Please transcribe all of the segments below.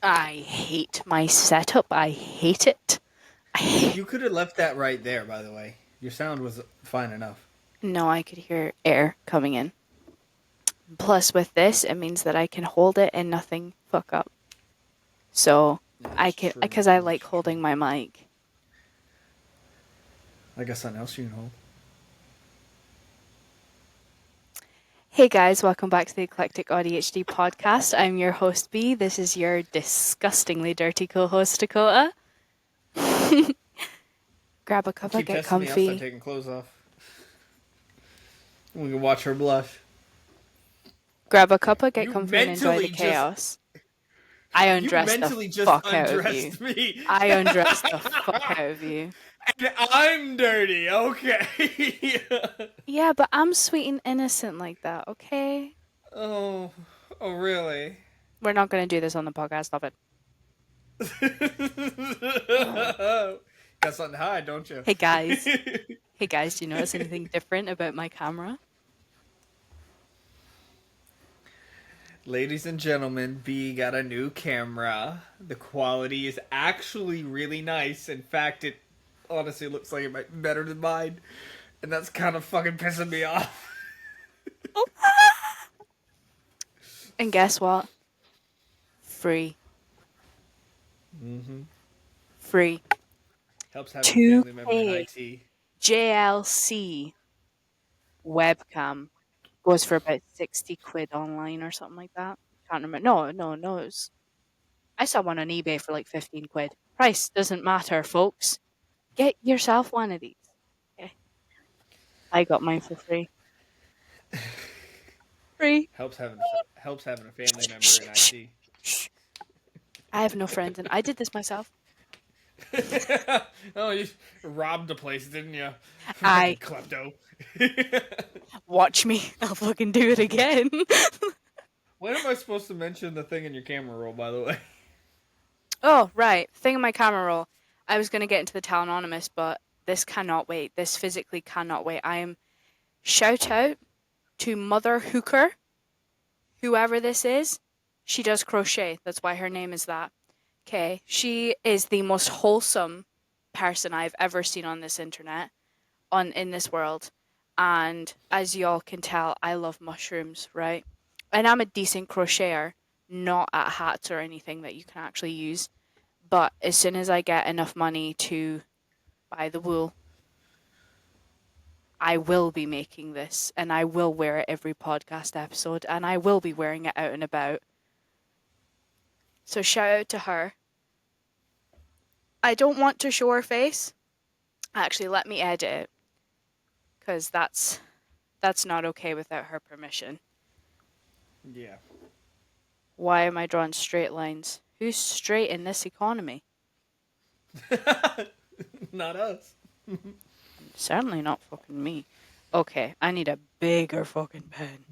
I hate my setup. I hate it. You could have left that right there, by the way. Your sound was fine enough. No, I could hear air coming in. Plus, with this, it means that I can hold it and nothing fuck up. So Yeah, I that's can, true. because I That's like true. holding my mic. I got something else you can hold. Hey guys, welcome back to the Eclectic ADHD podcast. I'm your host B. This is your disgustingly dirty co-host Dakota. Grab a cuppa, Keep get testing me. I'll start comfy. taking clothes off. We can watch her blush. Grab a cuppa, get You comfy, and enjoy the mentally just chaos. I you undressed the mentally just fuck out of you. undressed me. I undressed the fuck out of you. And I'm dirty. Okay. Yeah, but I'm sweet and innocent like that, okay? oh, oh really? We're not going to do this on the podcast, stop it. Got something to hide, don't you? Hey guys. Hey guys, do you notice anything different about my camera? Ladies and gentlemen, B got a new camera. The quality is actually really nice. In fact, it honestly looks like it might be better than mine. And that's kind of fucking pissing me off. And guess what? Free. Mm-hmm. Free. Helps having a family member in 2K IT. JLC webcam goes for about 60 quid online or something like that. Can't remember. No. I saw one on eBay for like 15 quid. Price doesn't matter, folks. Get yourself one of these. Okay. I got mine for free. Free. Helps having a family member in IT. I have no friends and I did this myself. Oh, you robbed the place, didn't you? Fucking I klepto. watch me. I'll fucking do it again. When am I supposed to mention the thing in your camera roll, by the way? Oh, right. Thing in my camera roll. I was going to get into the Tell Anonymous, but this cannot wait. This physically cannot wait. I am shout out to Mother Hooker, whoever this is. She does crochet. That's why her name is that. Okay. She is the most wholesome person I've ever seen on this internet, in this world. And as y'all can tell, I love mushrooms, right? And I'm a decent crocheter, not at hats or anything that you can actually use. But as soon as I get enough money to buy the wool, I will be making this and I will wear it every podcast episode and I will be wearing it out and about. So shout out to her. I don't want to show her face. Actually, let me edit it because that's not okay without her permission. Yeah. Why am I drawing straight lines? Who's straight in this economy? Not us. Certainly not fucking me. Okay, I need a bigger fucking pen.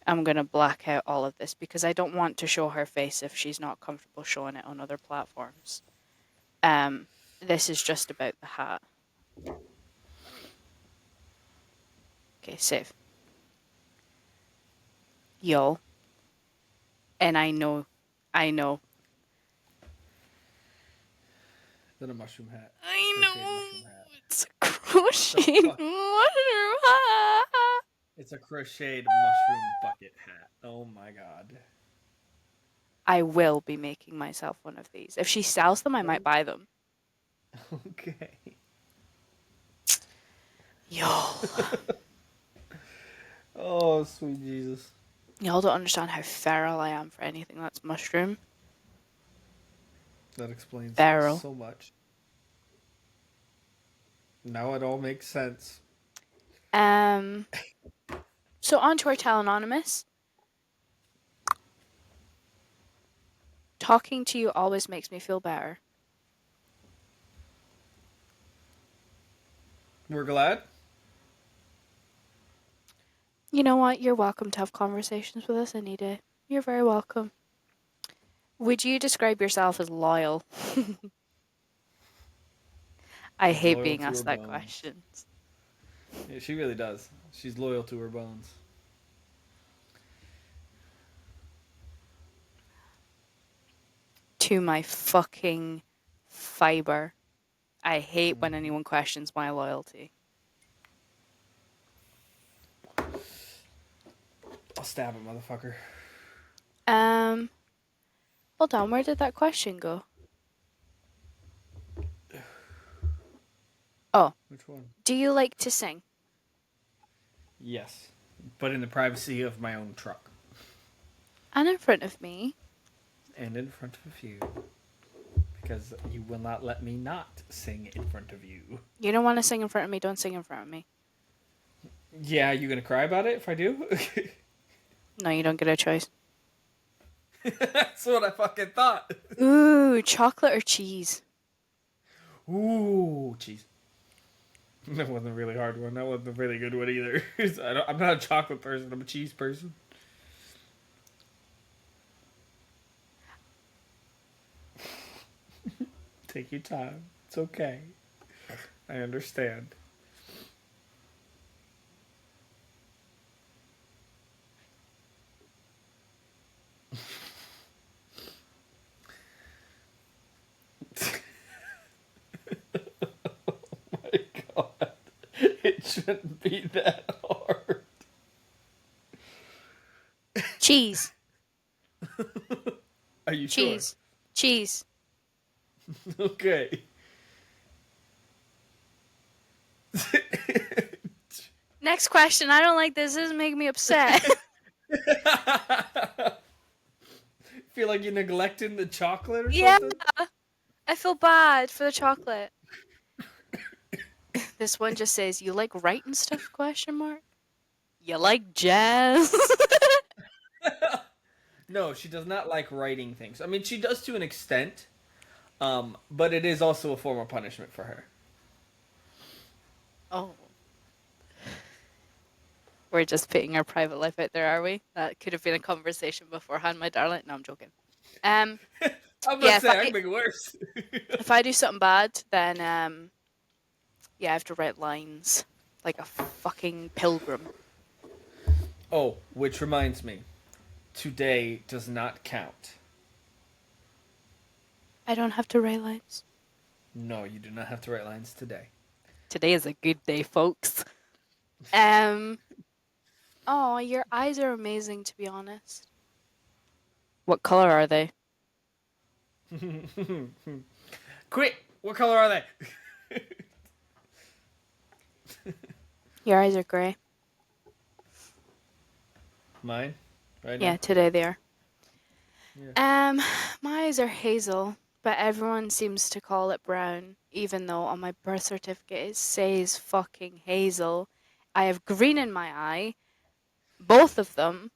I'm going to black out all of this because I don't want to show her face if she's not comfortable showing it on other platforms. This is just about the hat. Okay, save. Yo. And I know. Then a mushroom hat. I Crocheted know. mushroom hat. It's a crocheted mushroom hat. It's a crocheted mushroom bucket hat. Oh my god. I will be making myself one of these. If she sells them, I might buy them. Okay. Yo. Oh, sweet Jesus. Y'all don't understand how feral I am for anything that's mushroom. That explains Feral. so much. Now it all makes sense. So on to our Tell Anonymous. Talking to you always makes me feel better. We're glad. You know what? You're welcome to have conversations with us any day. You're very welcome. Would you describe yourself as loyal? I She's hate loyal being to her asked that bones. question. Yeah, she really does. She's loyal to her bones. to my fucking fiber. I hate when anyone questions my loyalty. I'll stab a motherfucker. Um, hold on, where did that question go? Oh, Which one? do you like to sing? Yes, but in the privacy of my own truck And in front of me? and in front of you, because you will not let me not sing in front of you. You don't want to sing in front of me, don't sing in front of me. Yeah, you gonna cry about it if I do? No, you don't get a choice. That's what I fucking thought. Ooh, chocolate or cheese? Ooh, jeez. That wasn't a really hard one. That wasn't a really good one either. I'm not a chocolate person. I'm a cheese person. Take your time. It's okay. I understand. Oh my god. It shouldn't be that hard. Cheese. Are you sure? Cheese. Cheese. Okay. Next question. I don't like this. This is making me upset. Feel like you're neglecting the chocolate or Yeah, something? I feel bad for the chocolate. This one just says, "You like writing stuff?" Question mark. You like jazz? No, she does not like writing things. I mean, she does to an extent, but it is also a form of punishment for her. Oh, we're just putting our private life out there, are we? That could have been a conversation beforehand, my darling. No, I'm joking. Um, I'm about yeah, to say, I can make it worse. if I do something bad, then yeah, I have to write lines like a fucking pilgrim. Oh, which reminds me, today does not count. I don't have to write lines. No, you do not have to write lines today. Today is a good day, folks. Um, oh, your eyes are amazing, to be honest. What color are they? Quick, what color are they? Your eyes are grey. Mine, right Yeah, now. today they are. Yeah. My eyes are hazel, but everyone seems to call it brown, even though on my birth certificate it says fucking hazel. I have green in my eye, both of them.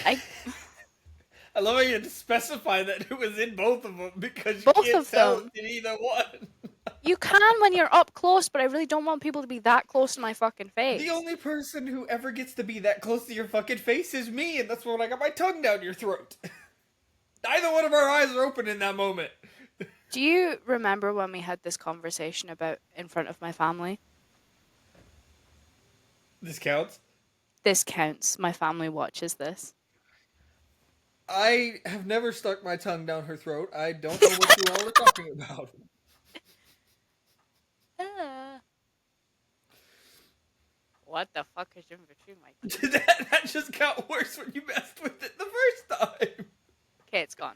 I I love how you had to specify that it was in both of them because you both can't of tell them. in either one. You can when you're up close, but I really don't want people to be that close to my fucking The face. only person who ever gets to be that close to your fucking face is me, and that's when I got my tongue down your throat. Neither one of our eyes are open in that moment. Do you remember when we had this conversation about in front of my family? This counts. This counts. My family watches this. I have never stuck my tongue down her throat. I don't know what you all are talking about. Ah. What the fuck is in between my teeth? that just got worse when you messed with it the first time. Okay, it's gone.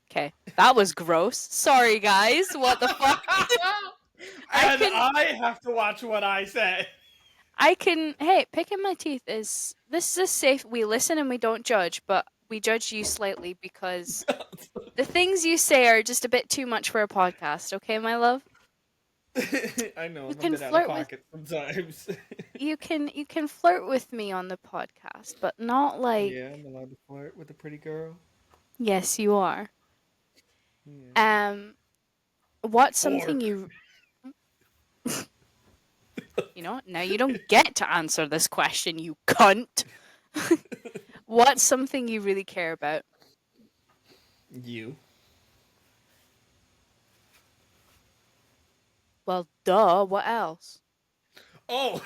Okay, that was gross. Sorry, guys. What the fuck? I And can, I have to watch what I say. I can. Hey, picking my teeth is this is safe. We listen and we don't judge, but we judge you slightly because the things you say are just a bit too much for a podcast. Okay, my love. I know You I'm a can bit out of flirt with pocket sometimes. you can flirt with me on the podcast, but not like Yeah, I'm allowed to flirt with a pretty girl. yes, you are. Yeah. Um, what's Whore. something you know what? Now you don't get to answer this question, you cunt. What's something you really care about? You. Well, duh. What else? Oh.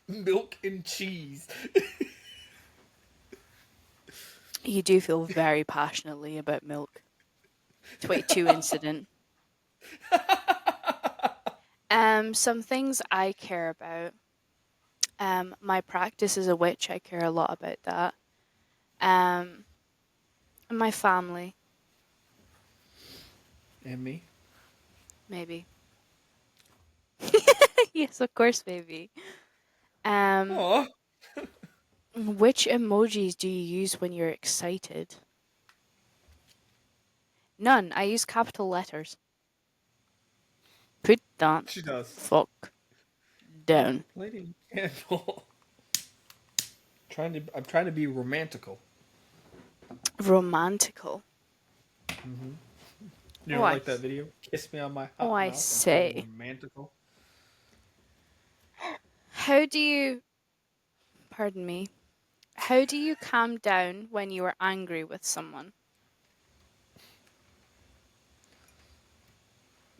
Milk and cheese. You do feel very passionately about milk. 22 incident. Some things I care about. My practice as a witch, I care a lot about that. Um, and my family, And me. maybe. Yes, of course, maybe. Um, Oh, which emojis do you use when you're excited? None. I use capital letters. Put that she the does. fuck down. Lady Candle. I'm trying to be romantical. Romantical. You Oh, don't like that video? Kiss me on my oh, hot I mouth. I'm so say. romantical. How do you, pardon me, how do you calm down when you are angry with someone?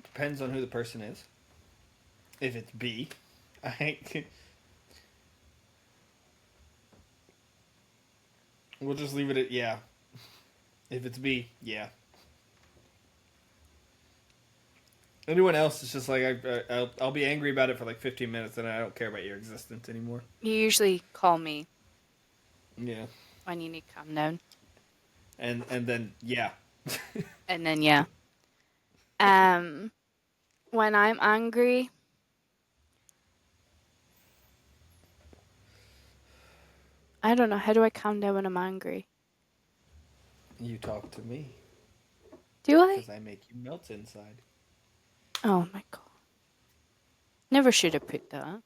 Depends on who the person is. If it's B, I we'll just leave it at yeah. If it's B, yeah. Anyone else is just like I'll be angry about it for like 15 minutes and I don't care about your existence anymore. You usually call me Yeah, when you need to calm down. and then yeah. And then, yeah. Um, when I'm angry, I don't know. How do I calm down when I'm angry? You talk to me Do I? because I make you melt inside. Oh my god. Never should have put that.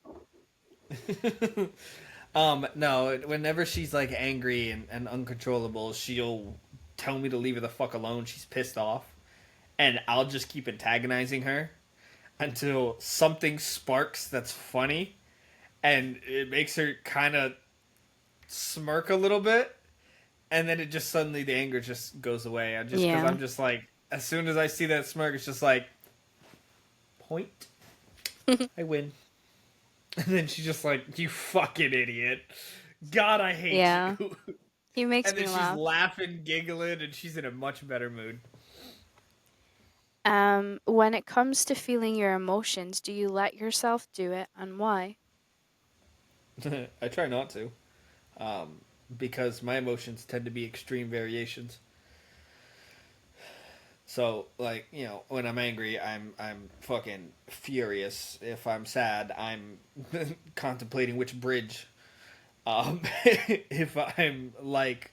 No, whenever she's like angry and uncontrollable, she'll tell me to leave her the fuck alone. She's pissed off. And I'll just keep antagonizing her until something sparks that's funny and it makes her kind of smirk a little bit. And then it just suddenly, the anger just goes away. I just, because Yeah. I'm just like, as soon as I see that smirk, it's just like, point. I win. And then she's just like, you fucking idiot. God, I hate Yeah. you. He makes And then me she's laugh. laughing, giggling, and she's in a much better mood. When it comes to feeling your emotions, do you let yourself do it and why? I try not to, um, because my emotions tend to be extreme variations. So, like, when I'm angry, I'm fucking furious. If I'm sad, I'm contemplating which bridge. If I'm like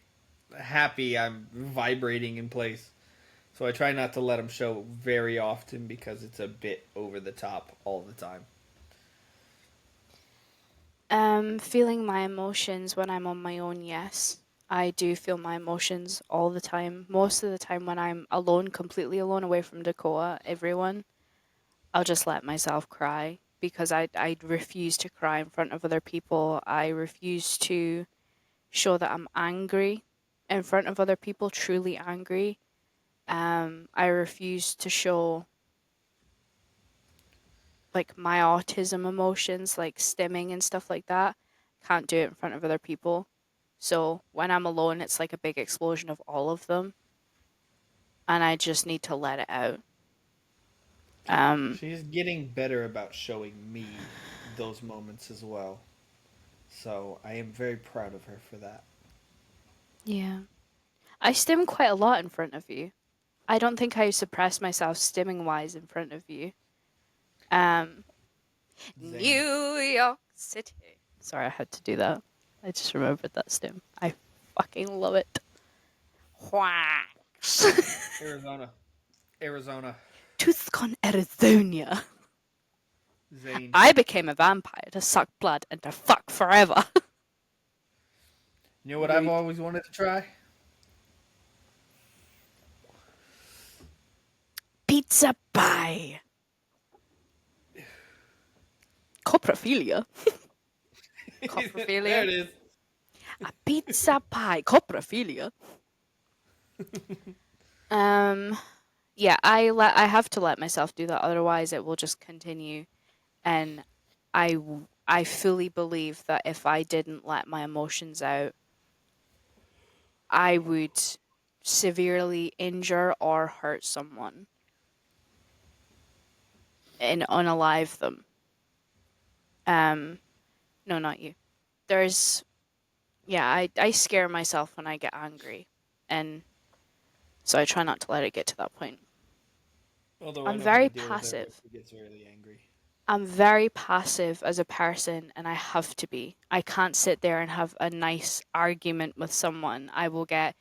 happy, I'm vibrating in place. So I try not to let them show very often because it's a bit over the top all the time. Feeling my emotions when I'm on my own, yes. I do feel my emotions all the time. Most of the time when I'm alone, completely alone, away from Dakota, everyone, I'll just let myself cry because I refuse to cry in front of other people. I refuse to show that I'm angry in front of other people, truly angry. I refuse to show like my autism emotions, like stimming and stuff like that. Can't do it in front of other people. So when I'm alone, it's like a big explosion of all of them, and I just need to let it out. Um, She's getting better about showing me those moments as well. So I am very proud of her for that. yeah. I stim quite a lot in front of you. I don't think I suppress myself stimming wise in front of you. Um, Zane. New York City. Sorry, I had to do that. I just remembered that stim. I fucking love it. Whacks. Arizona. Arizona. Tucson, Arizona. Zane. I became a vampire to suck blood and to fuck forever. You know what I've Rude. always wanted to try? Pizza pie. Coprophilia. There Coprophilia. it is. A pizza pie. Coprophilia. Um, yeah, I have to let myself do that, otherwise it will just continue. And I fully believe that if I didn't let my emotions out, I would severely injure or hurt someone and unalive them. Um, no, not you. There's, yeah, I scare myself when I get angry, and so I try not to let it get to that point. Although I I'm know how to very deal with her if passive. she gets really angry. I'm very passive as a person, and I have to be. I can't sit there and have a nice argument with someone. I will get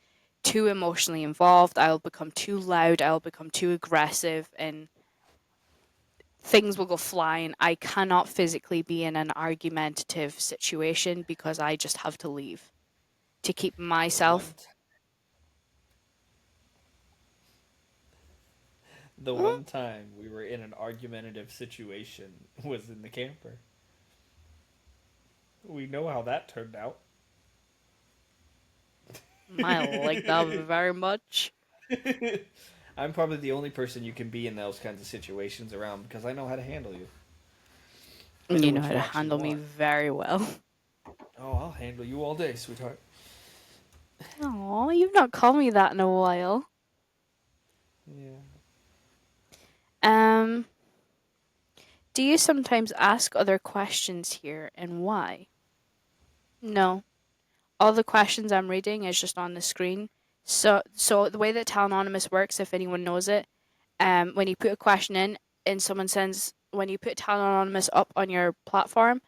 too emotionally involved. I'll become too loud. I'll become too aggressive, and things will go flying. I cannot physically be in an argumentative situation because I just have to leave to keep The one, myself. t- the Mm, one time we were in an argumentative situation was in the camper. We know how that turned out. I like that very much. I'm probably the only person you can be in those kinds of situations around because I know how to handle you. I know You know what how you to actually handle me want. very well. Oh, I'll handle you all day, sweetheart. Oh, you've not called me that in a while. Yeah. Um, do you sometimes ask other questions here and why? No. All the questions I'm reading is just on the screen. So the way that Tell Anonymous works, if anyone knows it, when you put a question in and someone sends, when you put Tell Anonymous up on your platform,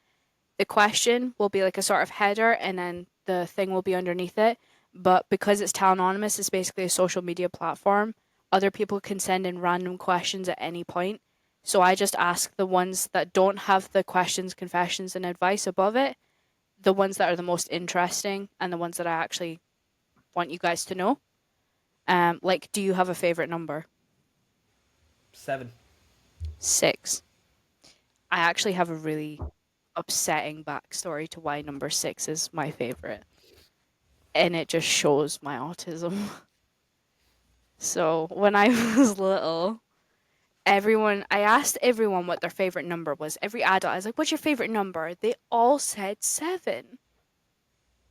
the question will be like a sort of header and then the thing will be underneath it. But because it's Tell Anonymous, it's basically a social media platform. Other people can send in random questions at any point. So I just ask the ones that don't have the questions, confessions, and advice above it, the ones that are the most interesting and the ones that I actually want you guys to know. Like, do you have a favorite number? 7. 6. I actually have a really upsetting backstory to why number 6 is my favorite. And it just shows my autism. So when I was little, I asked everyone what their favorite number was. Every adult, I was like, "What's your favorite number?" They all said 7.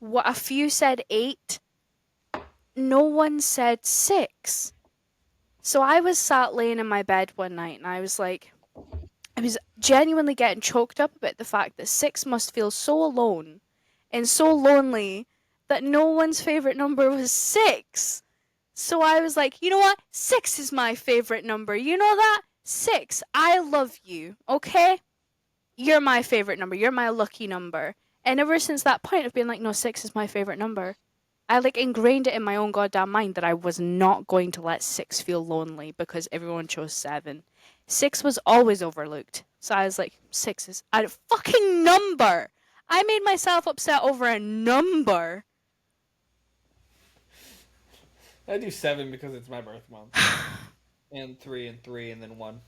What a few said 8. No one said 6. So I was sat laying in my bed one night and I was like, I was genuinely getting choked up about the fact that 6 must feel so alone and so lonely that no one's favorite number was 6. So I was like, you know what? 6 is my favorite number. You know that? 6. I love you. Okay? You're my favorite number. You're my lucky number. And ever since that point, I've been like, no, 6 is my favorite number. I like ingrained it in my own goddamn mind that I was not going to let 6 feel lonely because everyone chose 7. 6 was always overlooked. So I was like, 6 is a fucking number. I made myself upset over a number. I do 7 because it's my birth month. And 3 and 3 and then 1.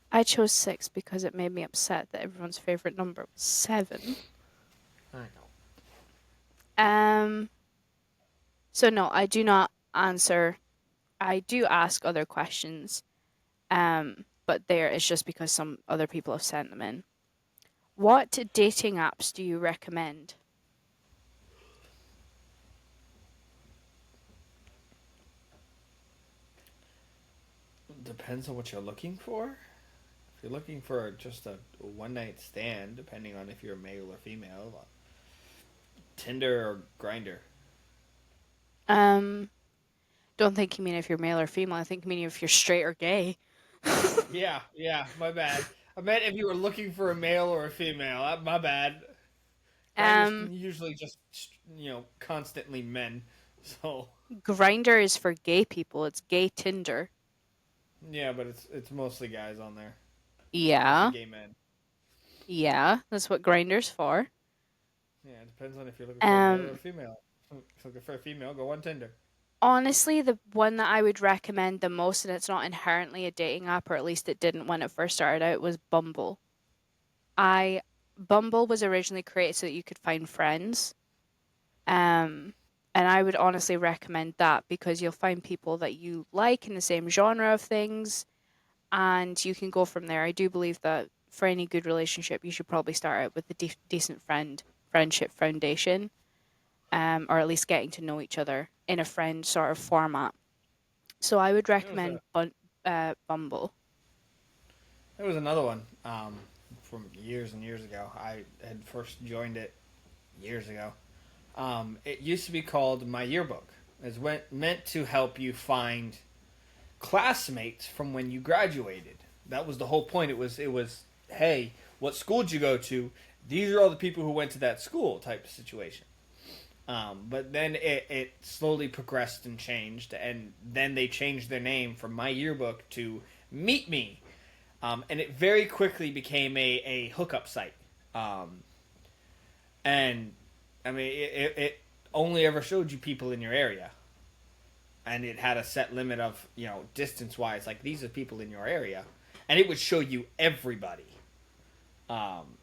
I chose 6 because it made me upset that everyone's favorite number was 7. I know. Um, so no, I do not answer. I do ask other questions. But there it's just because some other people have sent them in. What dating apps do you recommend? Depends on what you're looking for. If you're looking for just a one night stand, depending on if you're male or female, Tinder or Grinder. Um, don't think you mean if you're male or female. I think you mean if you're straight or gay. Yeah, my bad. I meant if you were looking for a male or a female. My bad. Grinders um, can usually just, constantly men. So Grinder is for gay people. It's gay Tinder. yeah, but it's mostly guys on there, mostly Yeah, gay men. yeah, that's what Grinder's for. Yeah, it depends on if you're looking for a male or a Um, female. If you're looking for a female, go on Tinder. Honestly, the one that I would recommend the most, and it's not inherently a dating app, or at least it didn't when it first started out, was Bumble. I Bumble was originally created so that you could find friends. Um, and I would honestly recommend that because you'll find people that you like in the same genre of things, and you can go from there. I do believe that for any good relationship, you should probably start out with a decent friendship foundation. or at least getting to know each other in a friend sort of format. So I would There was a recommend Bumble. there was another one from years and years ago. I had first joined it years ago. It used to be called My Yearbook. It's meant to help you find classmates from when you graduated. That was the whole point. It was hey, what school did you go to? These are all the people who went to that school type of situation. But then it slowly progressed and changed, and then they changed their name from My Yearbook to Meet Me, and it very quickly became a hookup site. Um, and I mean, it only ever showed you people in your area, and it had a set limit of distance wise, like these are people in your area, and it would show you everybody. Um,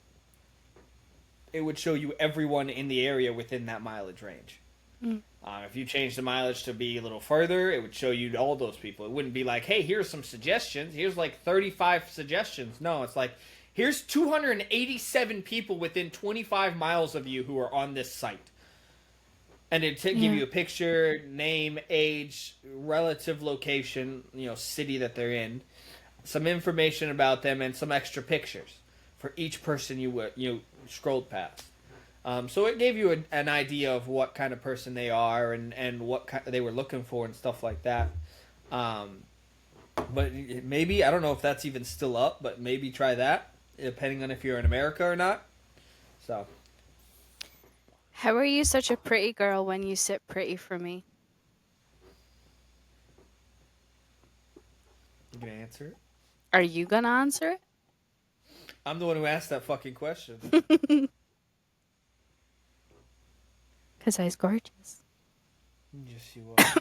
it would show you everyone in the area within that mileage range. Mm. If you change the mileage to be a little further, it would show you all those people. It wouldn't be like, hey, here's some suggestions. Here's like 35 suggestions. No, it's like, here's 287 people within 25 miles of you who are on this site. And it'd give Yeah. you a picture, name, age, relative location, city that they're in, some information about them, and some extra pictures for each person you scrolled past. So it gave you an idea of what kind of person they are and what they were looking for and stuff like that. Um, but maybe, I don't know if that's even still up, but maybe try that, depending on if you're in America or not. So, How are you such a pretty girl when you sit pretty for me? you gonna answer it? Are you gonna answer I'm the one who asked that fucking question. it? Because I was gorgeous. Yes, you are.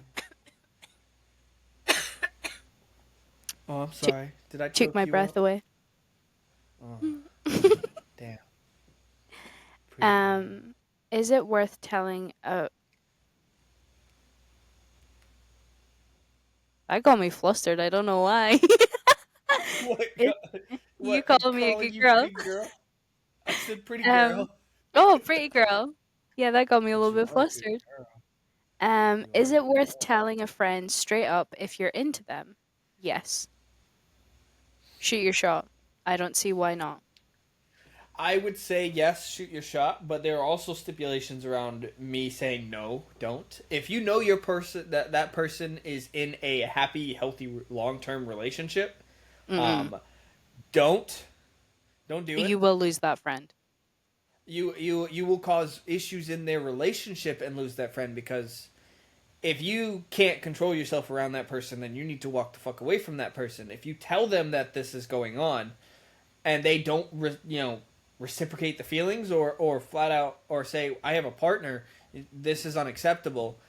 Oh, I'm Took sorry. Did I took choke my you breath up? away. Oh, damn. Pretty girl. um, is it worth telling a That got me flustered. I don't know why. What? It, you What? call me a Calling good you girl. pretty girl? I said pretty Um, girl. oh, pretty girl. Yeah, that got me a But little you bit are a good flustered. girl. You are Is a it good worth girl. telling a friend straight up if you're into them? Yes. Shoot your shot. I don't see why not. I would say yes, shoot your shot, but there are also stipulations around me saying no, don't. If you know your person that person is in a happy, healthy, long term relationship, Mm-mm. um, don't don't do it. You will lose that friend. You will cause issues in their relationship and lose that friend because if you can't control yourself around that person, then you need to walk the fuck away from that person. If you tell them that this is going on and they don't, reciprocate the feelings or flat out or say I have a partner, this is unacceptable.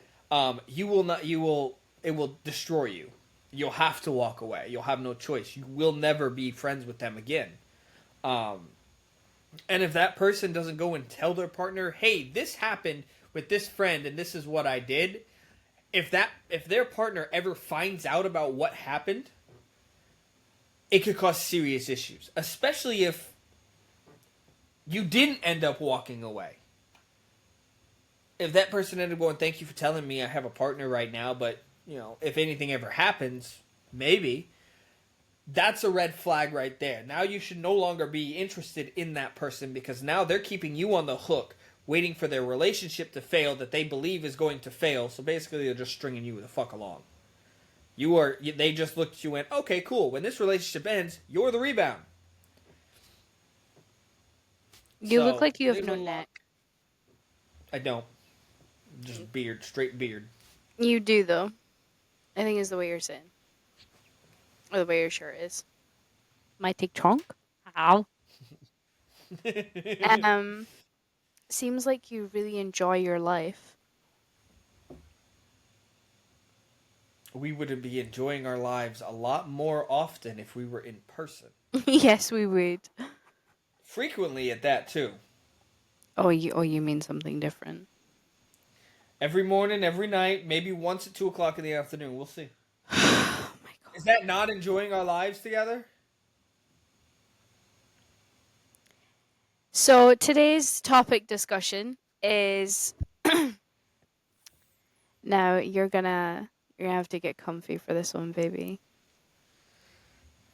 You will not. You will. It will destroy you. You'll have to walk away. You'll have no choice. You will never be friends with them again. Um, and if that person doesn't go and tell their partner, "Hey, this happened with this friend, and this is what I did," if their partner ever finds out about what happened, it could cause serious issues, especially if you didn't end up walking away. If that person ended up going, "Thank you for telling me I have a partner right now, but if anything ever happens, maybe," that's a red flag right there. Now you should no longer be interested in that person because now they're keeping you on the hook, waiting for their relationship to fail that they believe is going to fail. So basically, they're just stringing you the fuck along. They just looked at you and went, okay, cool. When this relationship ends, you're the rebound. You look So like you have there's no a lot. neck. I don't. Just beard, straight beard. You do though. I think is the way you're sitting, or the way your shirt is. Might take chunk. Ow. Um, seems like you really enjoy your life. We would be enjoying our lives a lot more often if we were in person. Yes, we would. Frequently at that too. Oh, you mean something different. Every morning, every night, maybe once at 2 o'clock in the afternoon. We'll see. Oh my Is god. that not enjoying our lives together? So today's topic discussion is Now you're gonna have to get comfy for this one, baby.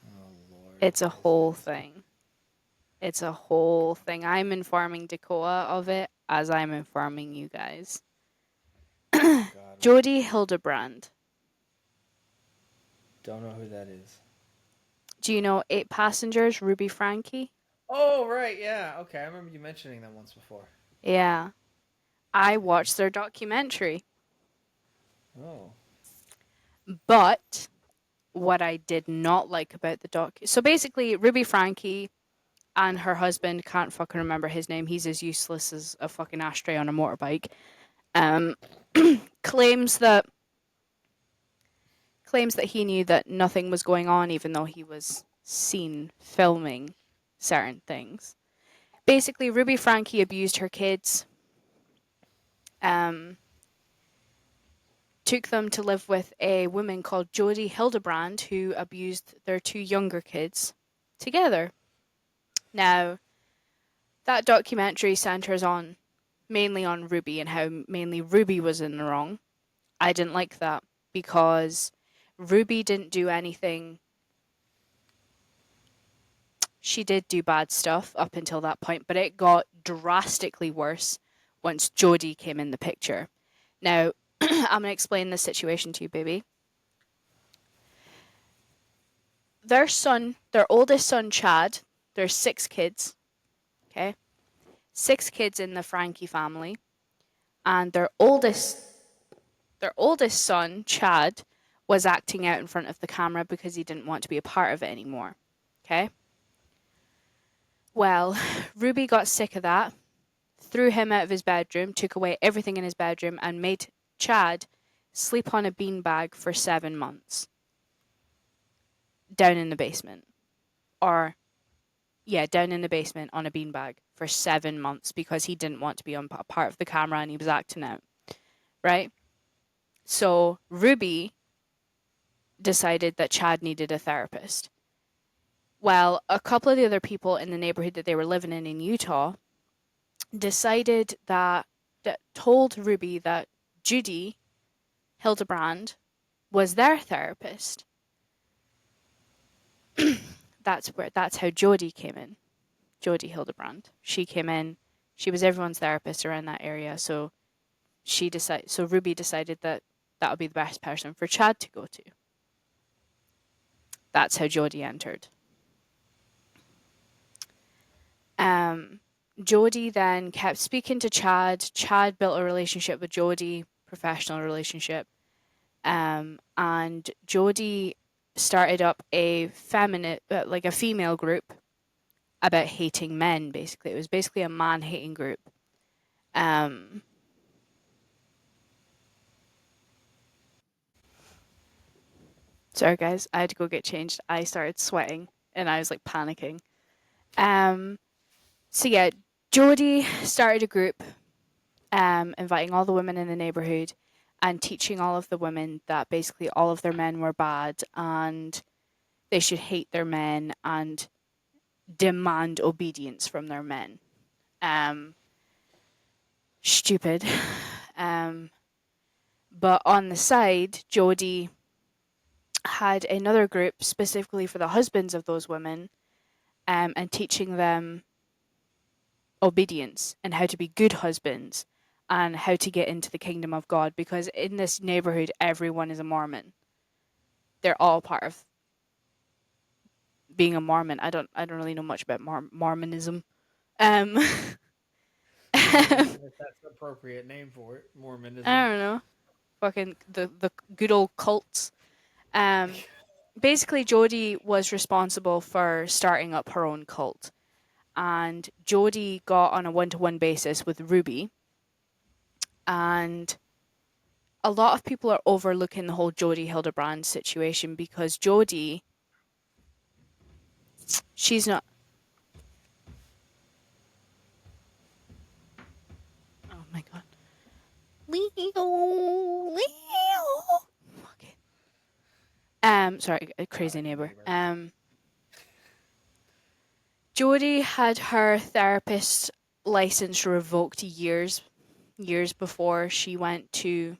Oh Lord, It's a what is whole this? thing. It's a whole thing. I'm informing Dakota of it as I'm informing you guys. Oh God, Jodi Hildebrandt. don't know who that is. Do you know Eight Passengers, Ruby Franke? Oh right, yeah, okay. I remember you mentioning that once before. Yeah. I watched their documentary. Oh, But what I did not like about the doc. So basically, Ruby Franke and her husband, can't fucking remember his name. He's as useless as a fucking ashtray on a motorbike. Um, claims that he knew that nothing was going on, even though he was seen filming certain things. Basically, Ruby Franke abused her kids. Um, took them to live with a woman called Jodi Hildebrandt, who abused their two younger kids together. Now, that documentary centers on mainly on Ruby and how mainly Ruby was in the wrong. I didn't like that because Ruby didn't do anything. She did do bad stuff up until that point, but it got drastically worse once Jodi came in the picture. Now, I'm going to explain the situation to you, baby. Their oldest son, Chad, there's 6 kids, okay? 6 kids in the Frankie family, and their oldest son, Chad, was acting out in front of the camera because he didn't want to be a part of it anymore. Okay? Well, Ruby got sick of that, threw him out of his bedroom, took away everything in his bedroom, and made Chad sleep on a beanbag for 7 months down in the basement. Or, yeah, down in the basement on a beanbag for 7 months because he didn't want to be on a part of the camera and he was acting out. Right? So, Ruby decided that Chad needed a therapist. Well, a couple of the other people in the neighborhood that they were living in Utah decided that told Ruby that Jodi Hildebrandt was their therapist. That's how Jodi came in. Jodi Hildebrandt. She came in. She was everyone's therapist around that area. So Ruby decided that that would be the best person for Chad to go to. That's how Jodi entered. Um, Jodi then kept speaking to Chad. Chad built a relationship with Jodi, professional relationship. And Jodi started up a like a female group about hating men. Basically, it was basically a man hating group. Um, sorry guys, I had to go get changed. I started sweating and I was like panicking. Um, so yeah, Jodi started a group inviting all the women in the neighborhood and teaching all of the women that basically all of their men were bad and they should hate their men and demand obedience from their men. Um, Stupid. Um, but on the side, Jodi had another group specifically for the husbands of those women and teaching them obedience and how to be good husbands and how to get into the kingdom of God because in this neighborhood everyone is a Mormon. They're all part of being a Mormon. I don't really know much about Mormonism. Um I Mormonism, if that's the appropriate name for it. Mormonism. don't know. Fucking the good old cults. Um Basically Jodi was responsible for starting up her own cult. And Jodi got on a one-to-one basis with Ruby and a lot of people are overlooking the whole Jodi Hildebrandt situation because Jodi, she's not. Oh my god, Leo. Okay. Sorry, a crazy neighbor. Jodi had her therapist license revoked years before she went to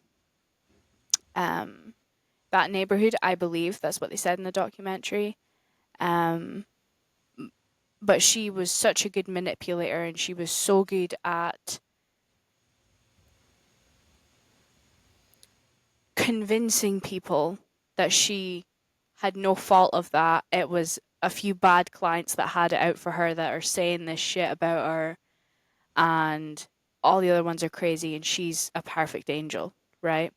Um, that neighborhood, I believe that's what they said in the documentary. Um, but she was such a good manipulator, and she was so good at convincing people that she had no fault of that. It was a few bad clients that had it out for her that are saying this shit about her, and all the other ones are crazy, and she's a perfect angel, right?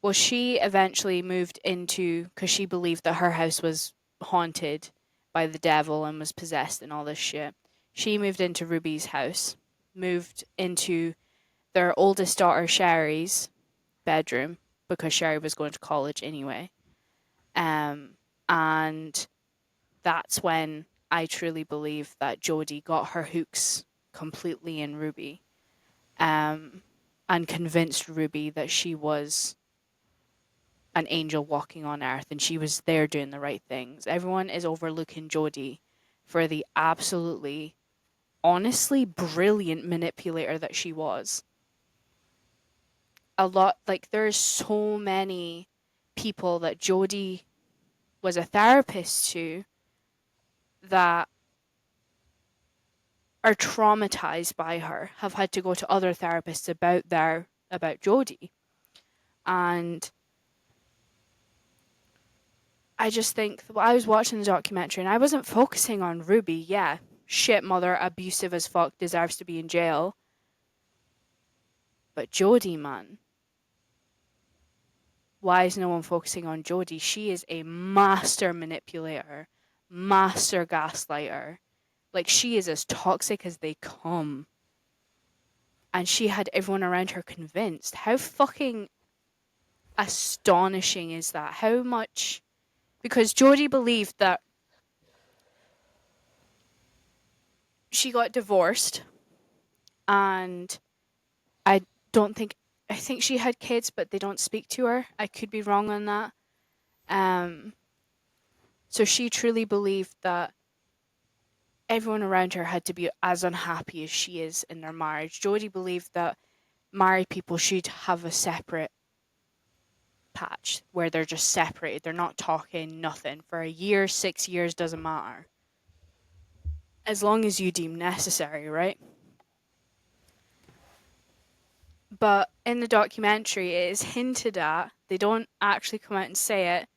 Well, she eventually moved into, because she believed that her house was haunted by the devil and was possessed and all this shit. She moved into Ruby's house, moved into their oldest daughter Sherry's bedroom because Sherry was going to college anyway. Um, and that's when I truly believe that Jodi got her hooks completely in Ruby, um, and convinced Ruby that she was an angel walking on earth and she was there doing the right things. Everyone is overlooking Jodi for the absolutely, honestly brilliant manipulator that she was. A lot, like, there's so many people that Jodi was a therapist to that are traumatized by her, have had to go to other therapists about Jodi. And I just think, well, I was watching the documentary and I wasn't focusing on Ruby. Yeah, shit mother, abusive as fuck, deserves to be in jail. But Jodi, man, why is no one focusing on Jodi? She is a master manipulator, master gaslighter. Like, she is as toxic as they come. And she had everyone around her convinced. How fucking astonishing is that? How much. Because Jodi believed that she got divorced, and I don't think. I think she had kids, but they don't speak to her. I could be wrong on that. Um, so she truly believed that everyone around her had to be as unhappy as she is in their marriage. Jodi believed that married people should have a separate patch where they're just separated. They're not talking, nothing. For a year, 6 years, doesn't matter. As long as you deem necessary, right? But in the documentary, it is hinted at. They don't actually come out and say it,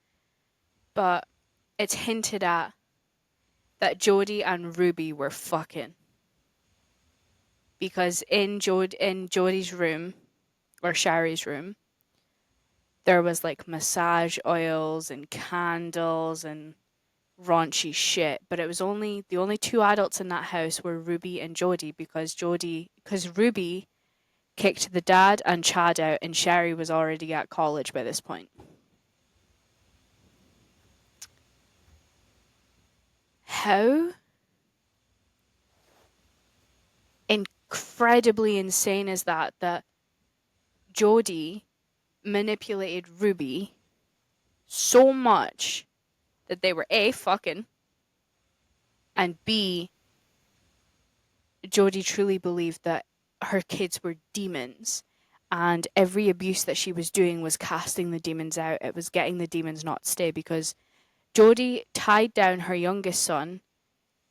but it's hinted at that Jodi and Ruby were fucking. Because in Jodi's room, or Sherry's room, there was like massage oils and candles and raunchy shit. But it was only the only two adults in that house were Ruby and Jodi, because Ruby kicked the dad and Chad out, and Sherry was already at college by this point. How incredibly insane is that? That Jodi manipulated Ruby so much that they were A, fucking, and B, Jodi truly believed that her kids were demons, and every abuse that she was doing was casting the demons out. It was getting the demons not to stay, because Jodi tied down her youngest son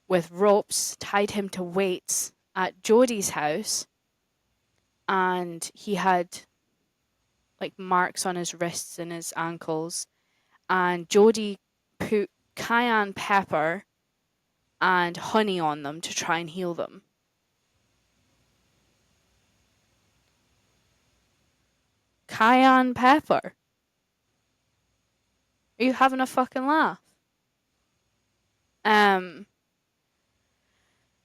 with ropes, tied him to weights at Jodi's house, and he had like marks on his wrists and his ankles. And Jodi put cayenne pepper and honey on them to try and heal them. Cayenne pepper? Are you having a fucking laugh? Um,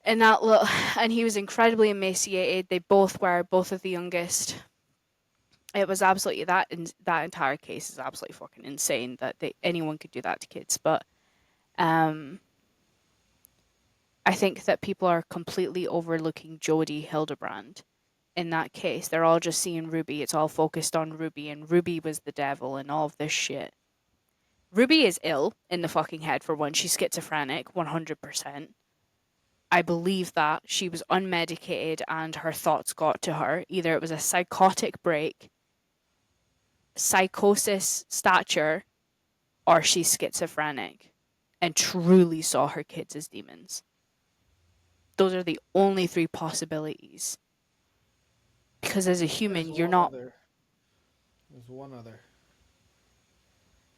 and that little, and he was incredibly emaciated. They both were, both of the youngest. It was absolutely that entire case is absolutely fucking insane that anyone could do that to kids. But um, I think that people are completely overlooking Jodi Hildebrandt in that case. They're all just seeing Ruby. It's all focused on Ruby, and Ruby was the devil and all of this shit. Ruby is ill in the fucking head, for one. She's schizophrenic, 100%. I believe that she was unmedicated and her thoughts got to her. Either it was a psychotic break psychosis stature or she's schizophrenic and truly saw her kids as demons. Those are the only three possibilities. Because as a human, There's you're one not. other. There's one other.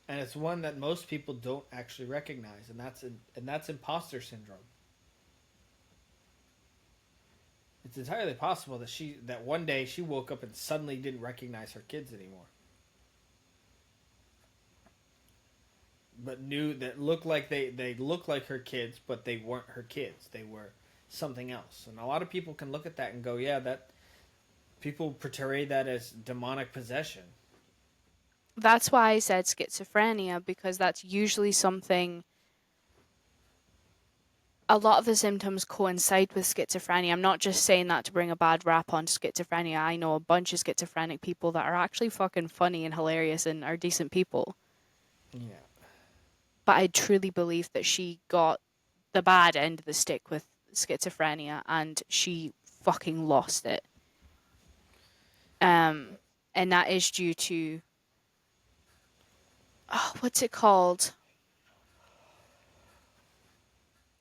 And it's one that most people don't actually recognize, and that's imposter syndrome. It's entirely possible that one day she woke up and suddenly didn't recognize her kids anymore, but knew that looked like they looked like her kids, but they weren't her kids. They were something else. And a lot of people can look at that and go, "Yeah, that." People portray that as demonic possession. That's why I said schizophrenia, because that's usually something. A lot of the symptoms coincide with schizophrenia. I'm not just saying that to bring a bad rap on schizophrenia. I know a bunch of schizophrenic people that are actually fucking funny and hilarious and are decent people. Yeah. But I truly believe that she got the bad end of the stick with schizophrenia and she fucking lost it. And that is due to what's it called?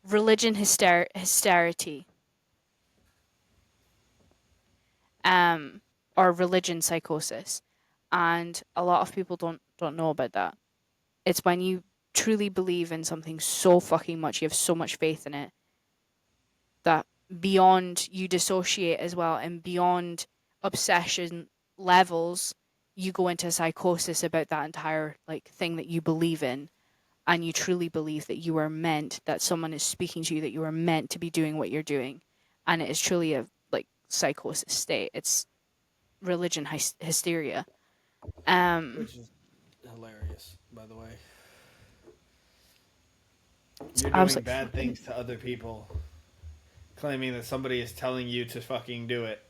Religion hysterity. Um, or religion psychosis. And a lot of people don't know about that. It's when you truly believe in something so fucking much, you have so much faith in it, that beyond you dissociate as well, and beyond obsession levels, you go into psychosis about that entire like thing that you believe in, and you truly believe that you are meant, that someone is speaking to you, that you are meant to be doing what you're doing, and it is truly a like psychosis state. It's religion hysteria. um Which is hilarious, by the way. You're I was doing like bad fucking things to other people, claiming that somebody is telling you to fucking do it.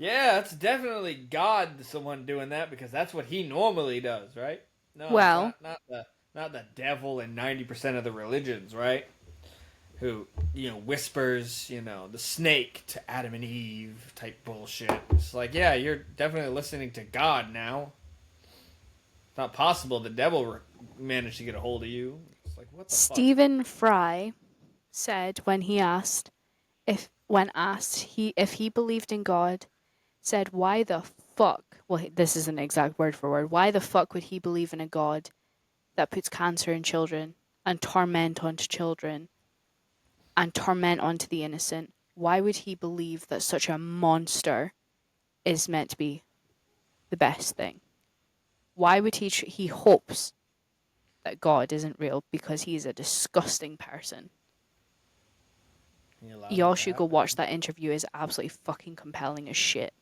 Yeah, it's definitely God, someone doing that, because that's what he normally does, right? No, it's well, not the devil in 90% of the religions, right? Who whispers, the snake to Adam and Eve type bullshit. It's like, yeah, you're definitely listening to God now. It's not possible the devil managed to get a hold of you. It's like, what the fuck? Stephen Fry said when he asked if when asked he if he believed in God, said why the fuck, well, this is an exact word for word, why the fuck would he believe in a God that puts cancer in children and torment onto children and torment onto the innocent? Why would he believe that such a monster is meant to be the best thing? Why would he hopes that God isn't real because he is a disgusting person? He allowed it Y'all to should go happen. watch that interview. It's absolutely fucking compelling as shit.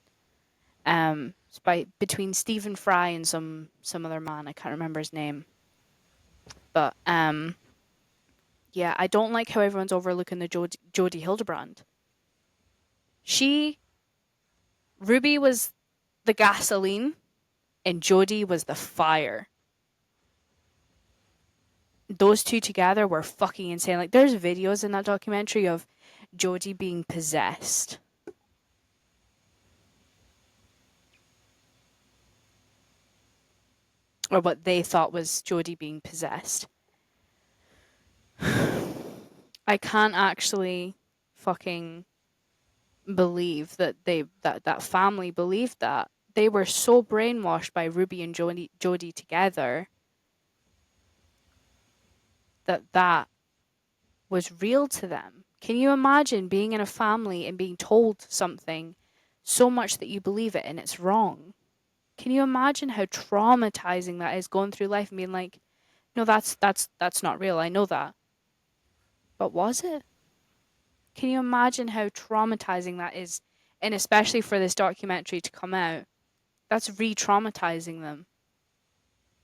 It's by between Stephen Fry and some other man. I can't remember his name. But yeah, I don't like how everyone's overlooking the Jodi Hildebrandt. She Ruby was the gasoline and Jodi was the fire. Those two together were fucking insane. Like there's videos in that documentary of Jodi being possessed. Or what they thought was Jodi being possessed. I can't actually fucking believe that that family believed that. They were so brainwashed by Ruby and Jodi together that that was real to them. Can you imagine being in a family and being told something so much that you believe it and it's wrong? Can you imagine how traumatizing that is, going through life and being like, no, that's not real. I know that. But was it? Can you imagine how traumatizing that is? And especially for this documentary to come out, that's re-traumatizing them.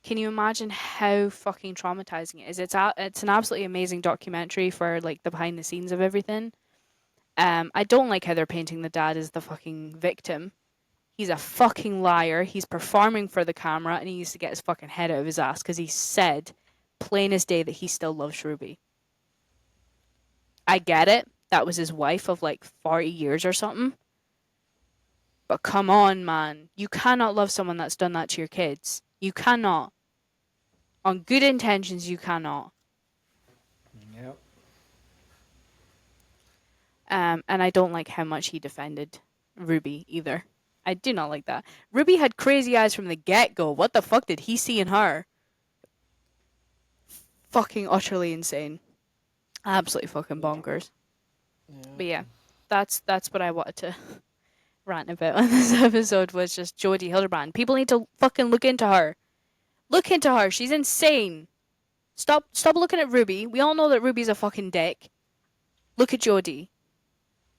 Can you imagine how fucking traumatizing it is? It's an absolutely amazing documentary for like the behind the scenes of everything. I don't like how they're painting the dad as the fucking victim. He's a fucking liar. He's performing for the camera, and he needs to get his fucking head out of his ass because he said, plain as day, that he still loves Ruby. I get it. That was his wife of like 40 years or something. But come on, man. You cannot love someone that's done that to your kids. You cannot. On good intentions, you cannot. Yep. And I don't like how much he defended Ruby either. I do not like that. Ruby had crazy eyes from the get go. What the fuck did he see in her? Fucking utterly insane. Absolutely fucking bonkers. But Yeah. yeah, that's what I wanted to rant about on this episode was just Jodi Hildebrandt. People need to fucking look into her. Look into her. She's insane. Stop looking at Ruby. We all know that Ruby's a fucking dick. Look at Jodi.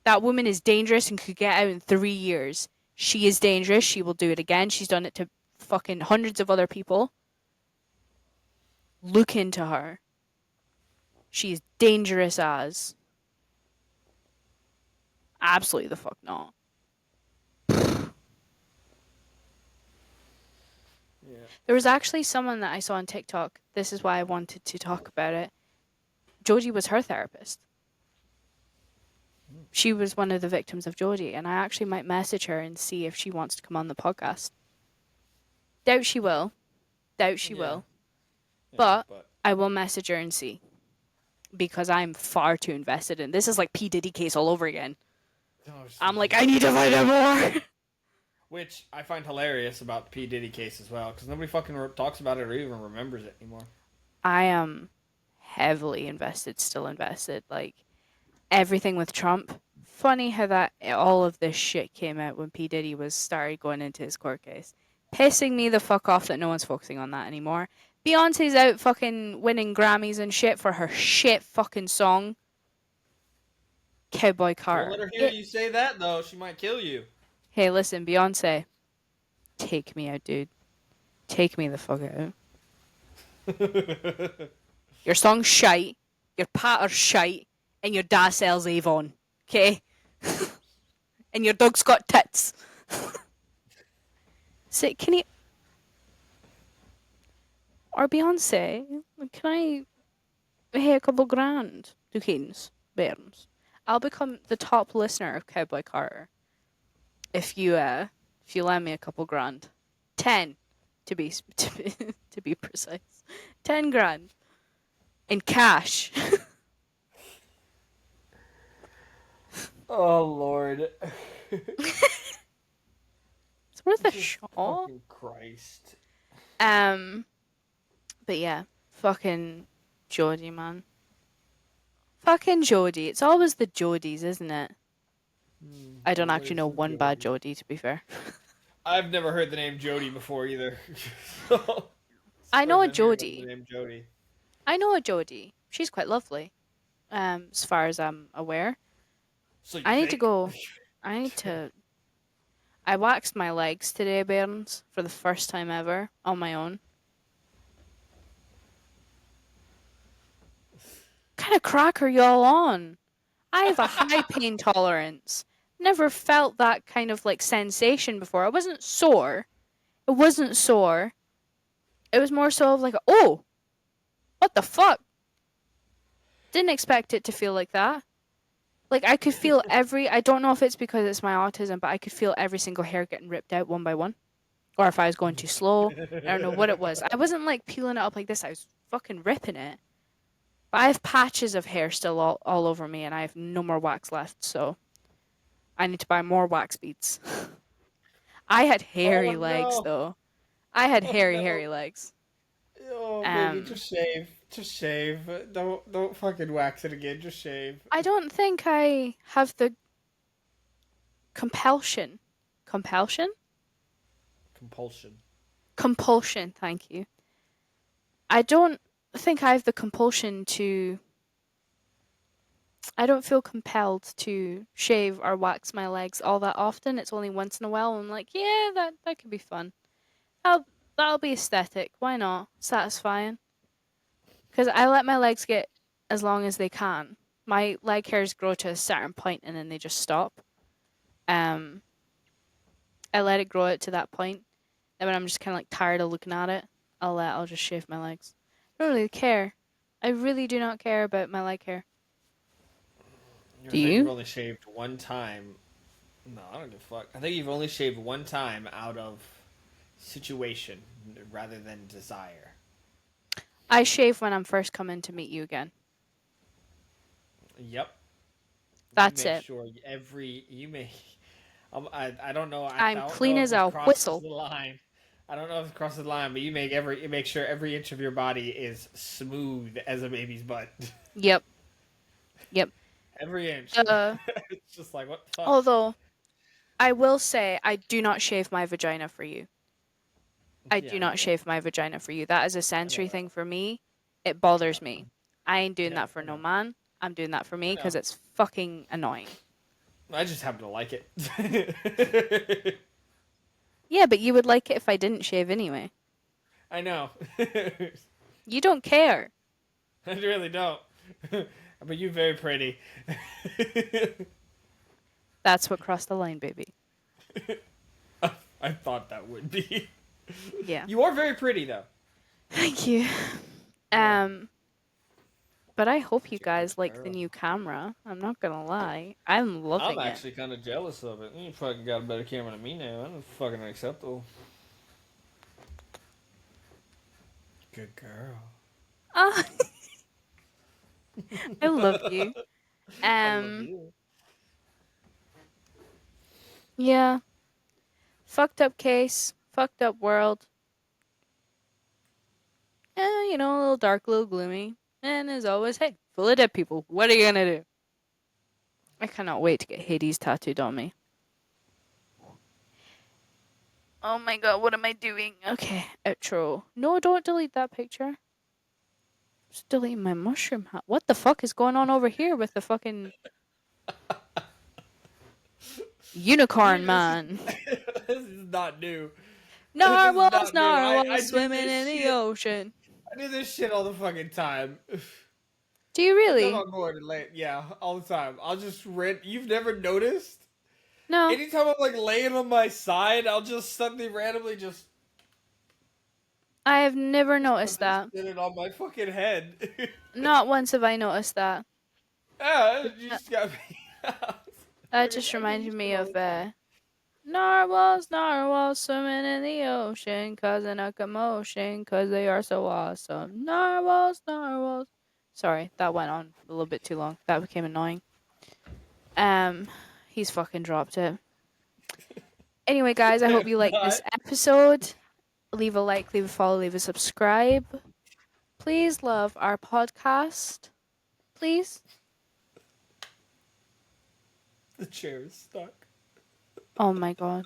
That woman is dangerous and could get out in 3 years. She is dangerous. She will do it again. She's done it to fucking hundreds of other people. Look into her. She is dangerous as. Absolutely the fuck not. Yeah. There was actually someone that I saw on TikTok. This is why I wanted to talk about it. Jodi was her therapist. She was one of the victims of Jodi, and I actually might message her and see if she wants to come on the podcast. Doubt she will. Doubt she Yeah. will. Yeah. But But I will message her and see. Because I'm far too invested in this. Is like P. Diddy case all over again. oh, I'm like, Jesus. I need to find out more. Which I find hilarious about the P Diddy case as well, because nobody fucking talks about it or even remembers it anymore. I am heavily invested, still invested. Like everything with Trump. Funny how that all of this shit came out when P. Diddy was started going into his court case. Pissing me the fuck off that no one's focusing on that anymore. Beyonce's out fucking winning Grammys and shit for her shit fucking song. Cowboy Don't let Carter. her hear you say that though; she might kill you. Hey, listen, Beyonce. Take me out, dude. Take me the fuck out. Your song's shite, your patter's shite, and your dad sells Avon. Okay? And your dog's got tits. So, can you. Or Beyonce, can I. Hey, a couple grand? Ducats, Bairns. I'll become the top listener of Cowboy Carter. If you lend me a couple grand. 10, to be, to be precise. 10 grand. In cash. Oh Lord. It's worth a Jesus shot. fucking Christ. Um, but yeah, fucking Jodi, man. Fucking Jodi. It's always the Jodis, isn't it? I don't actually Always know the one bad Jody. Jodi, to be fair. I've never heard the name Jody before either. So, it's the I know first a I'm hearing of the Jodi. name Jody. I know a Jodi. She's quite lovely. As far as I'm aware. So you I need to think? go. I need to. I waxed my legs today, Bairns, for the first time ever on my own. What kind of crack are y'all on? I have a high pain tolerance. Never felt that kind of like sensation before. I wasn't sore. It wasn't sore. It was more so of like, oh, what the fuck? Didn't expect it to feel like that. Like I could feel I don't know if it's because it's my autism, but I could feel every single hair getting ripped out one by one. Or if I was going too slow. I don't know what it was. I wasn't like peeling it up like this. I was fucking ripping it. But I have patches of hair still all over me and I have no more wax left, so I need to buy more wax beads. I had Oh hairy legs no! though. I had Oh hairy no! legs. Oh baby, Um just shave. Just shave. Don't fucking wax it again. Just shave. I don't think I have the compulsion. Compulsion? Compulsion. Compulsion, thank you. I don't think I have the compulsion to. I don't feel compelled to shave or wax my legs all that often. It's only once in a while. I'm like, yeah, that could be fun. That'll be aesthetic. Why not? Satisfying. Because I let my legs get as long as they can. My leg hairs grow to a certain point and then they just stop. Um, I let it grow it to that point. And when I'm just kind of like tired of looking at it, I'll just shave my legs. I don't really care. I really do not care about my leg hair. You're Do saying you've you? only shaved one time. No, I don't give a fuck. I think you've only shaved one time out of situation rather than desire. I shave when I'm first coming to meet you again. Yep. You That's make it. sure every you make. I don't know. I I'm don't clean know if as this a crosses whistle. the line. I don't know if it crosses the line, but you make sure every inch of your body is smooth as a baby's butt. Yep. Yep. Every inch. Uh, It's just like what the fuck. although I will say I do not shave my vagina for you. I Yeah, do I not know. shave my vagina for you. That is a I know sensory that. thing for me. It bothers Yeah, me. I ain't doing yeah, that for I no know. man. I'm doing that for I me know. because it's fucking annoying. I just happen to like it. Yeah, but you would like it if I didn't shave anyway. I know. I You don't care. really don't. But you're very pretty. That's what crossed the line, baby. I thought that would be. Yeah. You are very pretty, though. Thank you. Yeah. Um, but I hope you Such a good guys like the girl. new camera. I'm not gonna lie. I'm I'm loving it. actually kind of jealous of it. You fucking got a better camera than me now. I'm fucking acceptable. Good girl. Ah, I love you. I love Um, you. yeah. Fucked up case. Fucked up world. You know, a little dark, a little gloomy. And as always, hey, full of dead people. What are you gonna do? I cannot wait to get Hades tattooed on me. Oh my god, what am I doing? Okay, outro. No, don't delete that picture. Just delete my mushroom hat. What the fuck is going on over here with the fucking unicorn This is man? this is not new. This is Narwhals, not new. I narwhals do swimming this in the shit. ocean. I do this shit all the fucking time. Do you Anytime really? I'm going to lay, yeah, all the time. I'll just rent. You've never noticed? No, Anytime I'm like laying on my side, I'll just suddenly randomly just I have never put noticed this that. shit on my fucking head. Not once have I noticed that. Yeah, you That just got me. that Fucking, just I do reminded this shit me all of the time. narwhals, narwhals swimming in the ocean, causing a commotion, cause they are so awesome. Narwhals, narwhals. Sorry, that went on a little bit too long. That became annoying. Um, he's fucking dropped it. Anyway, guys, I hope If you like not, this episode. Leave a like, leave a follow, leave a subscribe. Please love our podcast. Please. the chair is stuck. Oh my god.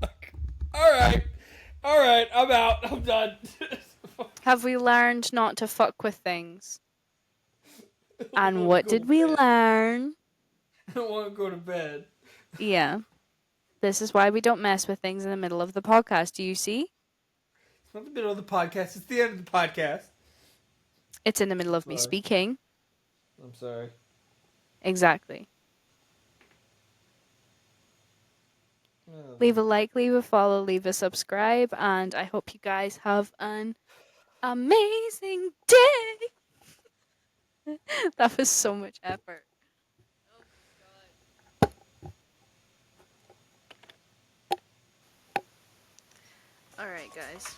Fuck. Alright. Alright, I'm out. I'm done. Have we learned not to fuck with things? I And want to what go to did we bed. learn? I want to go to bed. Yeah. This is why we don't mess with things in the middle of the podcast. Do you see? It's not the middle of the podcast. It's the end of the podcast. It's in the middle of me Sorry. speaking. I'm sorry. Exactly. Oh. Leave a like, leave a follow, leave a subscribe, and I hope you guys have an amazing day. That was so much effort. Oh my god. Alright, guys.